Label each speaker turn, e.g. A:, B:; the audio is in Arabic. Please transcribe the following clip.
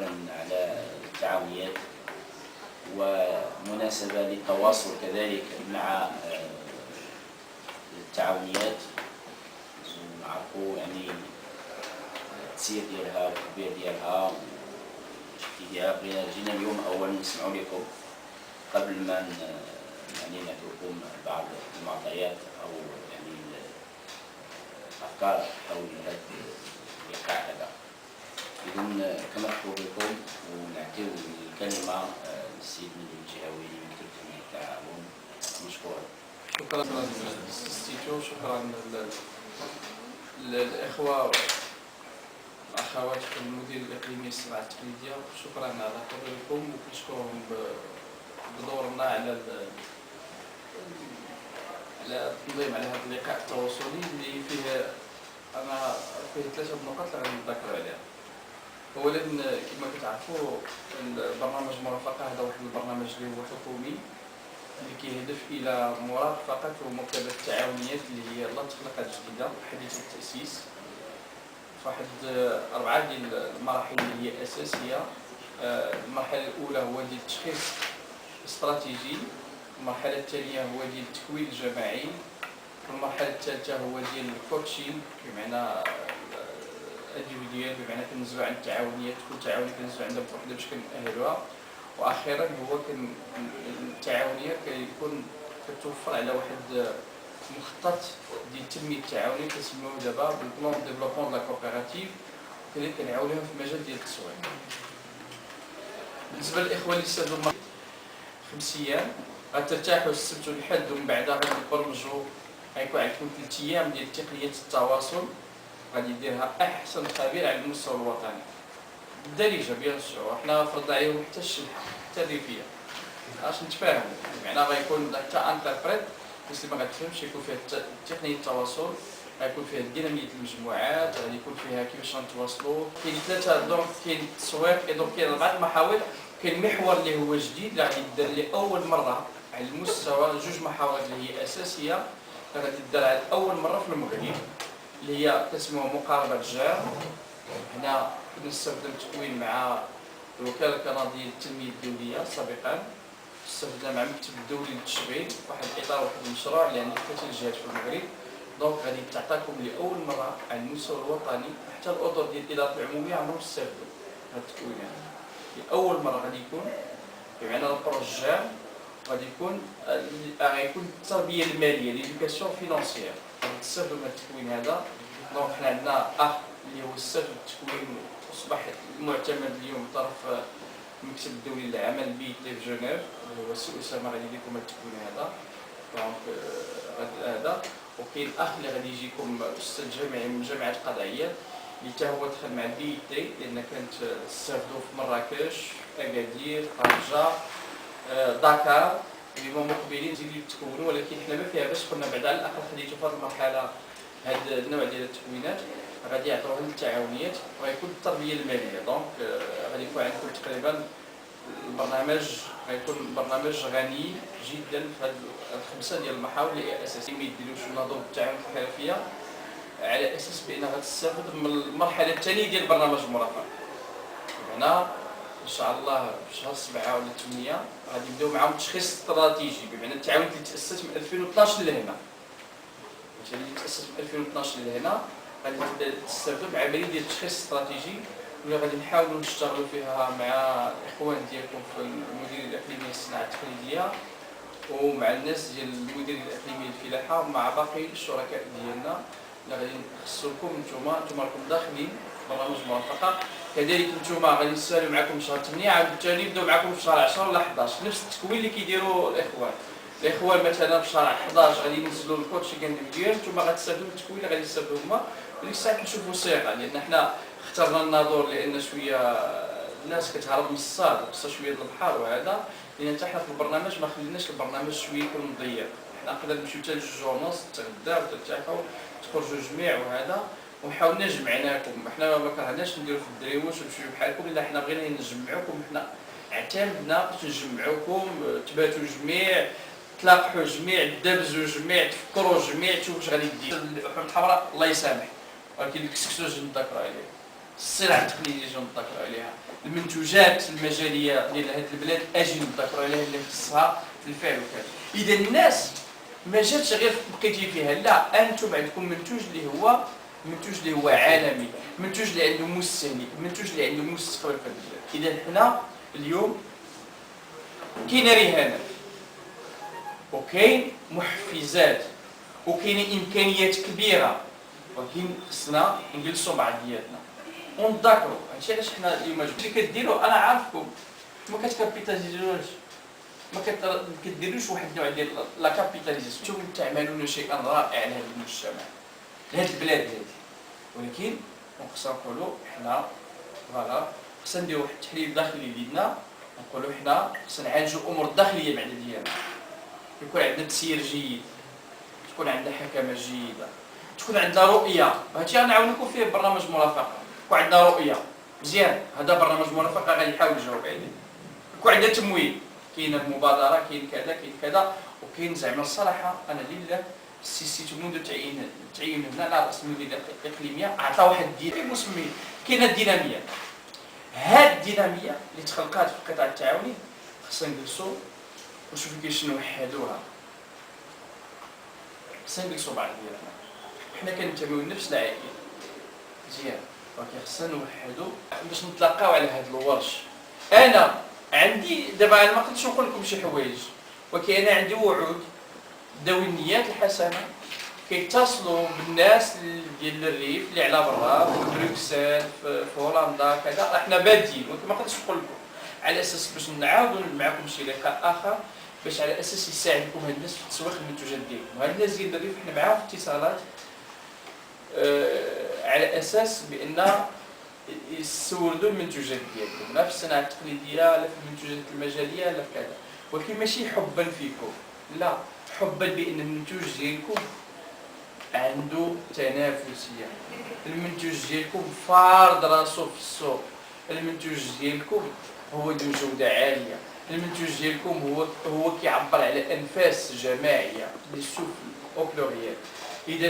A: على التعاونيات ومناسبة للتواصل كذلك مع التعاونيات ونعرفوا يعني التسيير ديالها والتطبيق ديالها والشكل ديالها. جينا اليوم أولا نسمعوا لكم قبل ما يعني نعطيكم بعض المعطيات أو يعني الأفكار حول هذا اللقاء هذا. إذن كنرحبوا بكم ونعطيو الكلمة للسيد مندوب الجهوي مكتب جمعية التعاون. مشكورا.
B: شكرا للاستيتيو، شكرا للإخوة والأخوات في المدير الإقليمي للصناعة التقليدية، شكرا على حضوركم وكنشكرهم بدورنا على التنظيم على هذا اللقاء التواصلي اللي فيه ثلاثة نقاط اللي غادي نذكر عليها. اولا كما كتعرفوا البرنامج المرافقه هذا واحد البرنامج اللي هو حكومي اللي كيهدف الى مرافقه ومكتبه التعاونيات اللي هي يلاه تخلقات جديده حديثه التاسيس فواحد 4 ديال المراحل اللي هي اساسيه. المرحله الاولى هو ديال التشخيص الاستراتيجي، المرحله الثانيه هو ديال التكوين الجماعي، المرحله الثالثه هو ديال الكوتشين بمعنى individual بمعنى كنزلوا عند التعاونيات، كل تعاونيه كنزلوا عندها بوحدها باش كنأهلوها، واخيرا هو التعاونيه كيكون كتوفر على واحد مخطط ديال تنميه التعاونيه كنسميوه دابا بالبلان ديفلوبمون لا كوبيراتيف، وكذلك كنعاونوهم في المجال ديال التسويق. بالنسبه للاخوه اللي استافدوا 5 ايام غترتاحوا السبت والحد، ومن بعد غادي تبرمجوا، غيكون عندكم 3 ايام ديال تقنيه التواصل غادي يديرها احسن خبير على المستوى الوطني بالدارجه. بيان سور حنا فرضنا عليهم حتى الشلحه حتى الريفيه باش نتفاهموا، معناها غيكون حتى انتربريت باش اللي ما غتفهمش يكون فيها تقنيه التواصل، غيكون فيها ديناميه المجموعات، غادي يكون فيها كيفاش نتواصلوا. كاين 3 دونك، كاين التسويق، دونك كاين 4 محاور. كاين محور اللي هو جديد اللي غادي يدار لاول مره على المستوى، 2 محاور اللي هي اساسيه غادي تدار على اول مره في المغرب اللي هي كتسموها مقاربه الجار. هنا كنا نستخدم التكوين مع الوكاله الكنديه للتنميه الدوليه سابقا، استخدمنا مع المكتب الدولي للتشغيل واحد الاطار واحد المشروع اللي عنده 3 جهات في المغرب. دونك غادي تعطاكم لاول مره على المستوى الوطني، حتى الاطر ديال الاداره العموميه عمرهم استافدوا هذا التكوين هذا لاول مره. غادي يكون بمعنى البروجي غادي يكون التربيه الماليه ليدوكاسيون فينانسيير، غادي تستافدوا من التكوين هذا. دونك حنا عندنا اللي هو السر التكوين اصبح معتمد اليوم من طرف المكتب الدولي للعمل بي تي في جنيف، اللي هو السي اسامه غادي يديكم التكوين هذا. دونك هذا، وكاين اللي غادي يجيكم استاذ جامعي من الجامعه القضائيه اللي حتى هو دخل مع بي تي، لان كانت تستافدوا في مراكش، اكادير، طنجه، دكار اللي هما مقبلين يزيدوا يتكونوا، ولكن حنا ما فيها باش قلنا بعد على الاقل خديتوا في هذه المرحله هذا النوع ديال التكوينات غادي يعطيوهم للتعاونيات وغيكون التربيه الماليه. دونك غادي يكون عندكم تقريبا البرنامج غيكون برنامج غني جدا في هذه 5 ديال المحاور اللي هي اساسيه ما يديروش النظام التعاون الحرفيه، على اساس بان غتستافد من المرحله الثانيه ديال برنامج المرافقه. هنا ان شاء الله في شهر 7 ولا 8 غادي يبداو معاهم تشخيص استراتيجي، بمعنى التعاون اللي تاسس من 2012 لهنا، اللي تاسس من 2012 لهنا غادي تبدا تستافدوا بعمليه ديال التشخيص الاستراتيجي اللي غادي نحاولوا نشتغلوا فيها مع الاخوان ديالكم في المديريه الاقليميه للصناعه التقليديه ومع الناس ديال المديريه الاقليميه للفلاحه ومع باقي الشركاء ديالنا اللي غادي نخصوا لكم نتوما راكم داخلين برنامج المرافقه. كذلك نتوما غادي نسالوا معكم في شهر 8 عاود ثاني يبداو معكم في شهر 10 ولا 11 نفس التكوين اللي كيديروا الاخوان مثلا في شهر 11 غادي ينزلوا الكوتشي ديال نتوما غتستافدوا من التكوين اللي غادي يستافدوا هما. وديك الساعه كنشوفوا صيغه، لان حنا اخترنا الناظور لان شويه الناس كتهرب من الصاد خصها شويه د البحر وهذا، لان حتى حنا في البرنامج ما خليناش البرنامج شويه يكون مضيق. حنا نقدر نمشيو حتى ل2:30 تغداو وترتاحوا تخرجوا جميع وهذا، وحاولنا جمعناكم. حنا ما كرهناش نديروا في الدريوش ونمشيو بحالكم، الا حنا بغينا نجمعوكم، حنا اعتمدنا باش نجمعوكم تباتوا جميع، تلاقحوا جميع، دبزوا جميع، تفكروا جميع، تشوفوا واش غادي دير. الحمر الحمراء الله يسامح، ولكن الكسكسو نذكروا عليه. السلع التقليديه اللي نذكروا عليها، المنتوجات المجاليه ديال هذه البلاد اجي نذكروا عليها اللي خصها في الفعل وكذا. اذا الناس ما جاتش غير بقيتي فيها، لا، انتم عندكم منتوج اللي هو عالمي، منتوج اللي عنده مستهلك، منتوج اللي عنده مستقبل في البلاد. اذا حنا اليوم كاين رهانات وكاين محفزات وكاين امكانيات كبيره، ولكن خصنا نجلسوا مع بعضياتنا ونذكروا هادشي علاش حنا اليوم اللي كديروا. انا عارفكم ما كتكابيتاليزيوش، ما كديروش واحد النوع ديال لا كابيتاليزاسيون. انتم تعملون شيئا رائعا لهذا المجتمع، لهذه البلاد هذه، ولكن خصنا نقولوا حنا فوالا خصنا نديروا واحد التحليل داخلي ديالنا، نقولوا حنا خصنا نعالجوا الامور الداخليه بعدا ديالنا، يكون عندنا تسيير جيد، تكون عندنا حكمه جيده، تكون عندنا رؤيه. هادشي غنعاونكم فيه برنامج مرافقه، يكون عندنا رؤيه مزيان. هذا برنامج مرافقه غادي يحاول يجاوب عليه. يكون عندنا تمويل، كاين المبادره، كاين كذا كاين كذا، وكاين زعما الصراحه انا لله السيسي منذ تعيين هنا على راس المديريه الاقليميه عطى واحد مسمي كاينه الديناميه. هاد الديناميه اللي تخلقات في القطاع التعاوني خصنا نجلسوا ونشوفوا كيفاش نوحدوها. خصنا نجلسوا بعض ديالنا، حنا كننتميو لنفس العائله مزيان، ولكن خصنا نوحدوا باش نتلاقاو على هاد الورش. انا عندي دابا انا ما قدرتش نقول لكم شي حوايج، ولكن انا عندي وعود ذوي النيات الحسنه كيتصلوا بالناس ديال الريف اللي على برا في بروكسل في هولندا كذا. احنا بادين، ولكن ما قدرتش نقول لكم على اساس باش نعاودوا معكم شي لقاء اخر باش على اساس يساعدكم هاد الناس في تسويق المنتوجات ديالهم. هاد الناس ديال الريف حنا معاهم في اتصالات على اساس بان يستوردوا المنتوجات ديالهم، لا في الصناعه التقليديه لا في المنتوجات المجاليه لا في كذا، ولكن ماشي حبا فيكم، لا، حبا بان المنتوج ديالكم عنده تنافسيه، المنتوج ديالكم فارض راسو في السوق، المنتوج ديالكم هو ذو جوده عاليه، المنتوج ديالكم هو كيعبر على انفاس جماعيه للسوق او بلوريال. اذا